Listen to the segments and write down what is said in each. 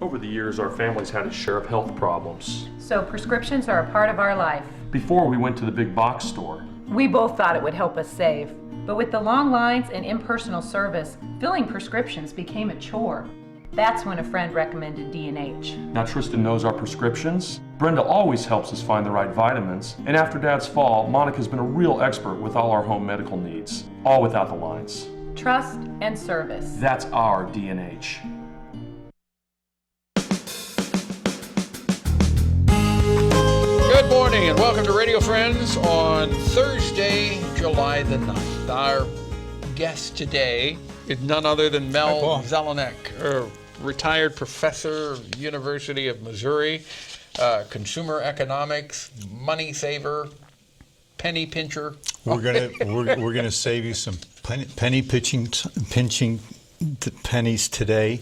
Over the years, our family's had a share of health problems. So prescriptions are a part of our life. Before we went to the big box store. We both thought it would help us save. But with the long lines and impersonal service, filling prescriptions became a chore. That's when a friend recommended D&H. Now Tristan knows our prescriptions. Brenda always helps us find the right vitamins. And after Dad's fall, Monica's been a real expert with all our home medical needs. All without the lines. Trust and service. That's our D&H. Good morning and welcome to Radio Friends on Thursday, July the 9th. Our guest today is none other than Mel Zelenak, a retired professor of the University of Missouri, consumer economics, money saver, penny pincher. We're gonna save you some pinching pennies today,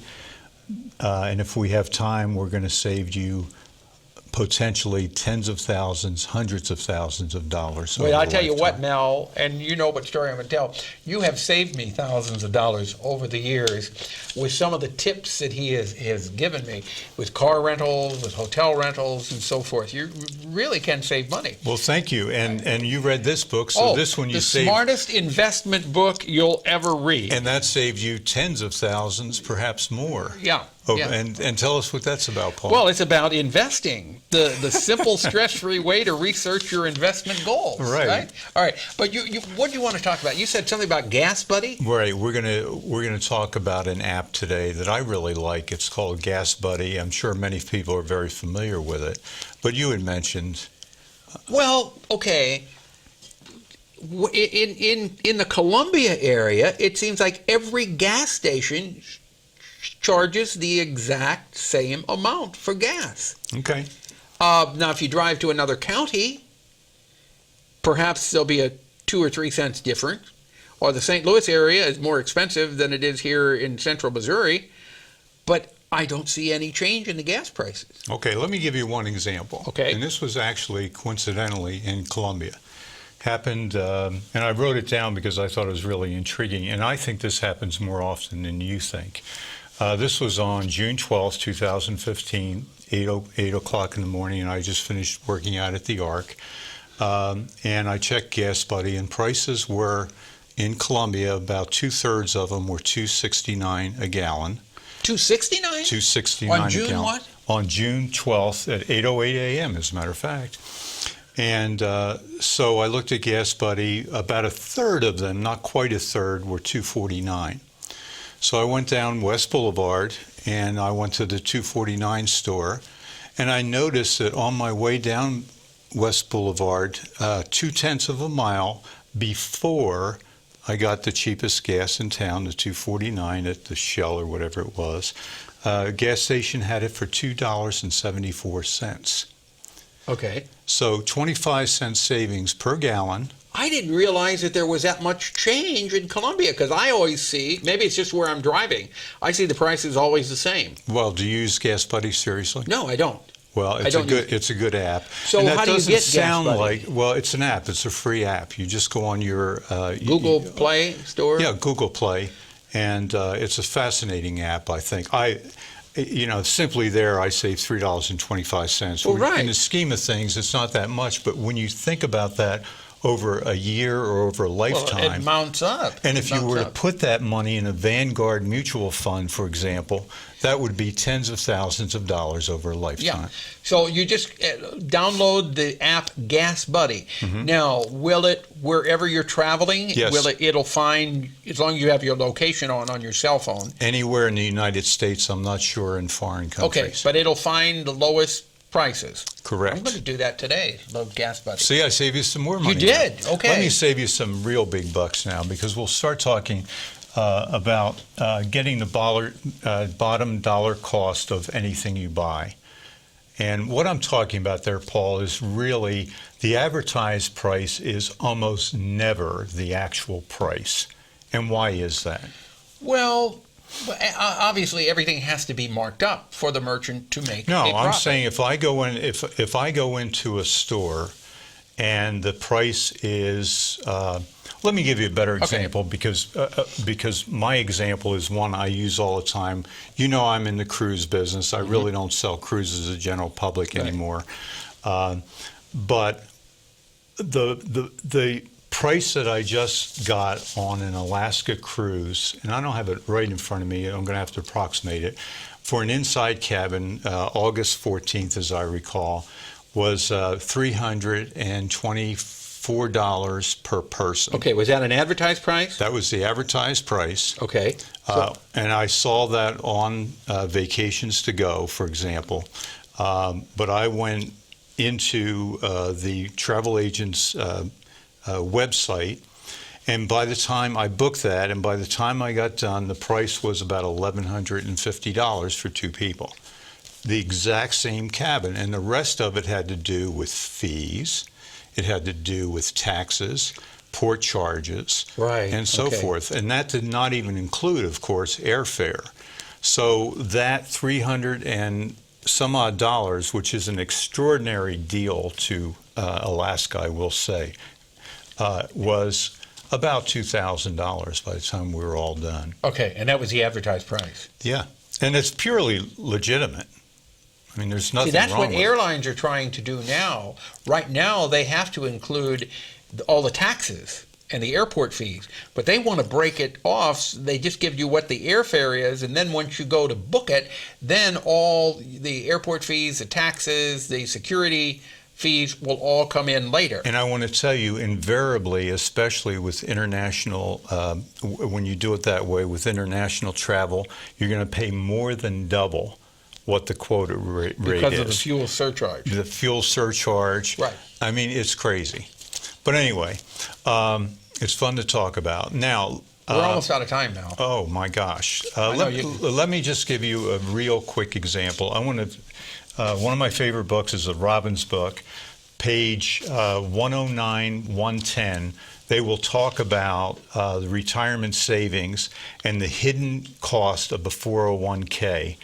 and if we have time, we're going to save you potentially tens of thousands, hundreds of thousands of dollars. Well, I tell you what, Mel, and you know what story I'm going to tell. You have saved me thousands of dollars over the years with some of the tips that he has given me with car rentals, with hotel rentals, and so forth. You really can save money. Well, thank you. And you read this book, so this one you saved. The smartest investment book you'll ever read. And that saved you tens of thousands, perhaps more. Yeah. Oh, yeah. And tell us what that's about, Paul. Well, it's about investing, the simple, stress-free way to research your investment goals. Right. All right. But what do you want to talk about? You said something about Gas Buddy. Right. We're gonna talk about an app today that I really like. It's called Gas Buddy. I'm sure many people are very familiar with it. But you had mentioned. Well, okay. In the Columbia area, it seems like every gas station charges the exact same amount for gas. Okay. Now, if you drive to another county, perhaps there'll be a 2 or 3 cents difference. Or the St. Louis area is more expensive than it is here in central Missouri. But I don't see any change in the gas prices. Okay, let me give you one example. Okay. And this was actually coincidentally in Columbia. Happened, and I wrote it down because I thought it was really intriguing. And I think this happens more often than you think. This was on June 12th, 2015, 8 o'clock in the morning, and I just finished working out at the Arc. And I checked Gas Buddy, and prices were in Columbia, about 2/3 of them were $2.69 a gallon. $2.69? $2.69 on June a gallon. What? On June 12th at 8:08 a.m., as a matter of fact. And so I looked at Gas Buddy. About a third of them, not quite a third, were $2.49. So I went down West Boulevard and I went to the 249 store, and I noticed that on my way down West Boulevard, 0.2 of a mile before I got the cheapest gas in town, the 249 at the Shell or whatever it was, gas station had it for $2.74. Okay. So 25 cents savings per gallon. I didn't realize that there was that much change in Columbia, because I always see, maybe it's just where I'm driving, I see the prices always the same. Well, do you use Gas Buddy seriously? No, I don't. Well, it's a good app. So and how do you get sound Gas Buddy? like, well, it's an app. It's a free app. You just go on your Google Play store? Yeah, Google Play, and it's a fascinating app, I think. Simply there, I save $3.25. Well, right. In the scheme of things, it's not that much, but when you think about that over a year or over a lifetime. Well, it mounts up. And if you were to put that money in a Vanguard mutual fund, for example, that would be tens of thousands of dollars over a lifetime. Yeah. So you just download the app Gas Buddy. Mm-hmm. Now, will it, wherever you're traveling, yes. It'll find, as long as you have your location on your cell phone? Anywhere in the United States, I'm not sure in foreign countries. Okay, but it'll find the lowest prices. Correct. I'm going to do that today. Load Gas Buddy. See, I saved you some more money. You did? Now. Okay. Let me save you some real big bucks now, because we'll start talking about getting the bottom dollar cost of anything you buy. And what I'm talking about there, Paul, is really the advertised price is almost never the actual price. And why is that? Well, obviously everything has to be marked up for the merchant to make a profit. I'm saying if I go into a store and the price is Let me give you a better example because my example is one I use all the time. You know, I'm in the cruise business. I really don't sell cruises to the general public anymore. But the price that I just got on an Alaska cruise, and I don't have it right in front of me, I'm going to have to approximate it, for an inside cabin, August 14th, as I recall, was $324 per person. Okay, was that an advertised price? That was the advertised price. Okay. And I saw that on Vacations to Go, for example. But I went into the travel agent's website, and by the time I booked that, and by the time I got done, the price was about $1,150 for two people. The exact same cabin, and the rest of it had to do with fees. It had to do with taxes, port charges, and so forth. And that did not even include, of course, airfare. So that $300 and some odd dollars, which is an extraordinary deal to Alaska, I will say, was about $2,000 by the time we were all done. Okay, and that was the advertised price. Yeah, and it's purely legitimate. I mean, there's nothing that's wrong what with airlines are trying to do now. Right now, they have to include all the taxes and the airport fees, but they want to break it off. They just give you what the airfare is, and then once you go to book it, then all the airport fees, the taxes, the security fees will all come in later. And I want to tell you, invariably, especially with international, when you do it that way, with international travel, you're going to pay more than double what the quota rate is. Because of the fuel surcharge. The fuel surcharge. Right. I mean, it's crazy. But anyway, it's fun to talk about. Now, we're almost out of time now. Oh, my gosh. Let me just give you a real quick example. I want to. One of my favorite books is the Robbins book, page 109, 110. They will talk about the retirement savings and the hidden cost of the 401k.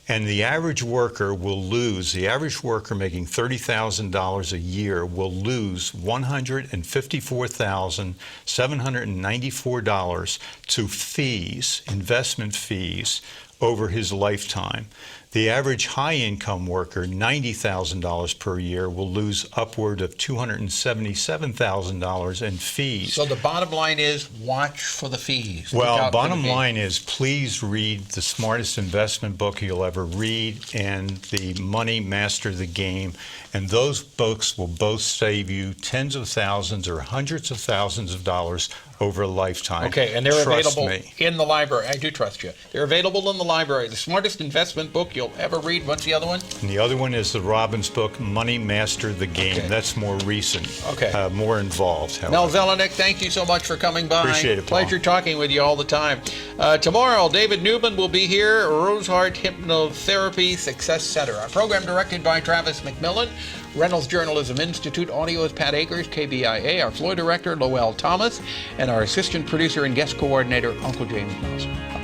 And the average worker will lose, the average worker making $30,000 a year will lose $154,794 to fees, investment fees, over his lifetime. The average high-income worker, $90,000 per year, will lose upward of $277,000 in fees. So the bottom line is watch for the fees. Well, bottom line is please read the smartest investment book you'll ever read and the Money Master the Game. And those books will both save you tens of thousands or hundreds of thousands of dollars over a lifetime. Okay, and they're Trust available me. in the library. I do trust you. They're available in the library. The smartest investment book you'll ever read. What's the other one? And the other one is the Robbins book, Money Master the Game. Okay. That's more recent. Okay. More involved. Mel However. Zelenak, thank you so much for coming by. Appreciate it, Paul. Pleasure talking with you all the time. Tomorrow, David Newman will be here, Rosehart Hypnotherapy Success Center. Our program directed by Travis McMillan. Reynolds Journalism Institute audio is Pat Akers, KBIA. Our floor director, Lowell Thomas. And our assistant producer and guest coordinator, Uncle James Mauser.